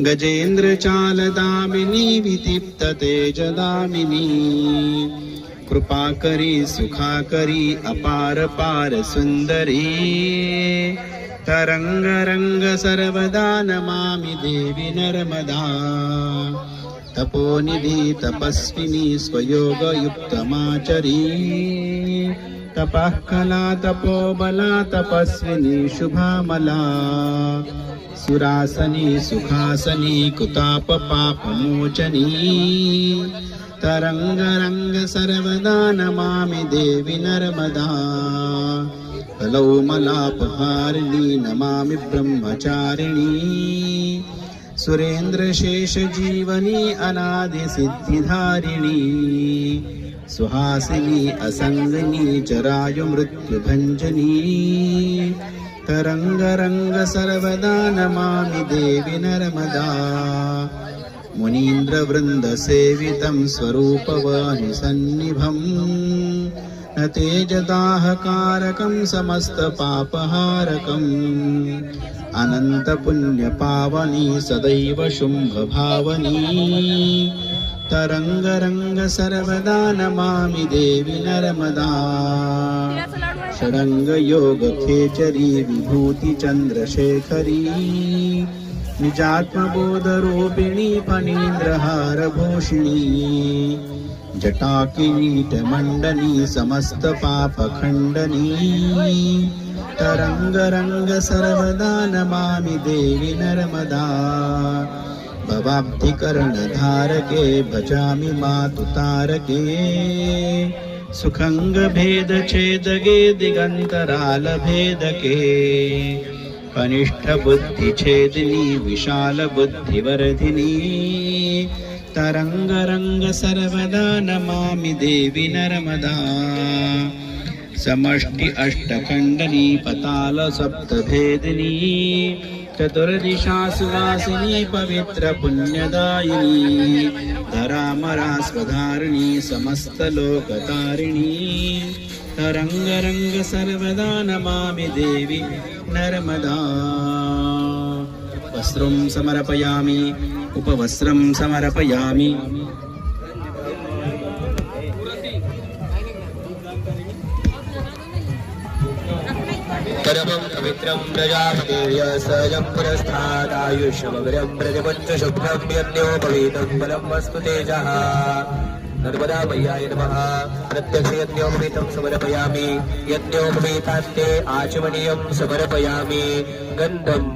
गजेन्द्र चालदामिनी विदीप्त तेजदामिनी कृपा करी सुखा करी अपार पार सुंदरी तरंग रंग सर्वदा नमामि देवी नर्मदा तपोनिधि तपस्विनी स्वयोग युक्तमाचरी तपः कला तपोबला तपस्विनी शुभामला सुरासनी सुखासनी कुताप पापमोचनी तरंग रंग सर्वदा नमामि देवी नर्मदा कलौमलापहारिणी नमामि ब्रह्मचारिणी सुरेन्द्र शेष जीवनी अनादि सिद्धिधारिणी सुहासिनी असंगिनी जरायु मृत्युभंजनी तरंग रंग सर्वदा नमामि देवी नर्मदा मुनीन्द्र वृंद सेवितं स्वरूपवाहि सन्निभं न तेजदाहकारकं समस्त पापहारकम् अनंत पुण्य पावनी सदैव शुंभ भावनी तरंग रंग सर्वदा नमामि देवी नर्मदा षडंग योग खेचरी विभूति चंद्रशेखरी निजात्मबोध रूपिणी फणीन्द्रहार भूषिणी जटा किरीट मंडनी समस्त पाप खंडनी तरंग रंग सर्वदा नमामि देवी नर्मदा भवाब्धिकरण धारके भजामि मातु तारके सुखंग भेद छेदगे दिगंतराल भेदके कनिष्ठ बुद्धि छेदिनी विशाल बुद्धि वर्धिनी तरंग रंग सर्वदा नमामि देवी नर्मदा समष्टि अष्टखंडनी पताल सप्तभेदिनी चतुर्दिशा सुवासिनी पवित्र पुण्यदायिनी धरामरा स्वधारिणी समस्त लोकतारिणी तरंग रंग सर्वदा नमामि देवी नर्मदा वस्त्रं समर्पयामि उपवस्त्रं समर्पयामि परमं पवित्रं प्रजापतिर्य सजं पुरस्तादायुष्यमग्र्यं प्रतिपञ्चशुभ्रं यज्ञोपवीतं बलं वस्तु तेजः नर्मदा मय्याय नमः प्रत्यक्ष यज्ञोपवीतं समर्पयामि यज्ञोपवीतान्ते आचमनीयं समर्पयामि गन्धम्